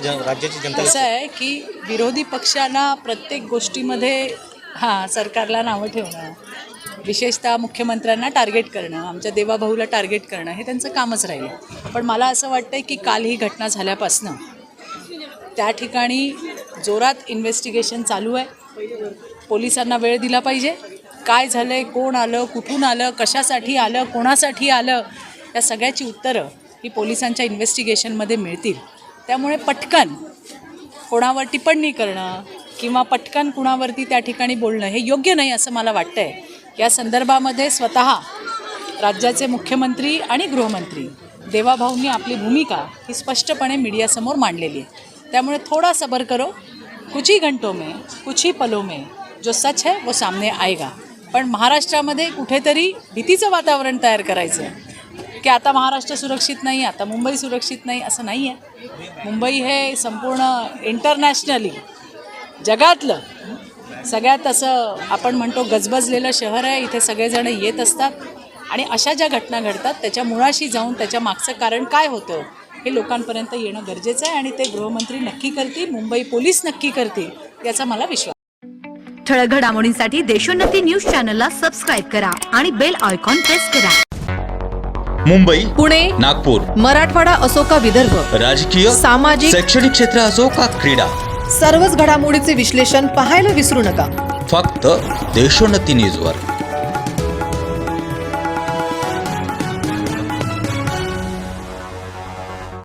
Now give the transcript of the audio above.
राज्याची जनता असं आहे की विरोधी पक्षांना प्रत्येक गोष्टीमध्ये सरकारला नावं ठेवणं, विशेषतः मुख्यमंत्र्यांना टार्गेट करणं, आमच्या देवाभाऊला टार्गेट करणं हे त्यांचं कामच राहिलं. पण मला असं वाटतं की काल ही घटना झाल्यापासनं त्या ठिकाणी जोरात इन्व्हेस्टिगेशन चालू आहे. पोलिसांना वेळ दिला पाहिजे. काय झालं आहे, कोण आलं, कुठून आलं, कशासाठी आलं, कोणासाठी आलं, या सगळ्याची उत्तरं ही पोलिसांच्या इन्व्हेस्टिगेशनमध्ये मिळतील. त्यामुळे पटकन कोणावर टिप्पणी करणं किंवा पटकन कुणावरती त्या ठिकाणी बोलणं हे योग्य नाही असं मला वाटतं आहे. या संदर्भामध्ये स्वतः राज्याचे मुख्यमंत्री आणि गृहमंत्री देवाभाऊंनी आपली भूमिका ही स्पष्टपणे मीडियासमोर मांडलेली आहे. त्यामुळे थोडा सबर करो, कुछ ही घंटों में, कुछ ही पलों में जो सच है वो सामने आएगा. पण महाराष्ट्रामध्ये कुठेतरी भीतीचं वातावरण तयार करायचं की आता महाराष्ट्र सुरक्षित नाही, आता मुंबई सुरक्षित नाही, असं नाही आहे. मुंबई हे संपूर्ण इंटरनॅशनली जगातलं सगळ्यात असं आपण म्हणतो गजबजलेलं शहर आहे. इथे सगळेजण येत असतात आणि अशा ज्या घटना घडतात त्याच्या मुळाशी जाऊन त्याच्या मागचं कारण काय होतं हे लोकांपर्यंत येणं गरजेचं आहे आणि ते गृहमंत्री नक्की करतील, मुंबई पोलीस नक्की करतील याचा मला विश्वास. ठळक घडामोडींसाठी देशोन्नती न्यूज चॅनलला सबस्क्राईब करा आणि बेल आयकॉन प्रेस करा. मुंबई, पुणे, नागपूर, मराठवाडा असो का विदर्भ, राजकीय, सामाजिक, शैक्षणिक क्षेत्र असो का क्रीडा, सर्वच घडामोडीचे विश्लेषण पाहायला विसरू नका. फक्त देशोन्नती न्यूजवर.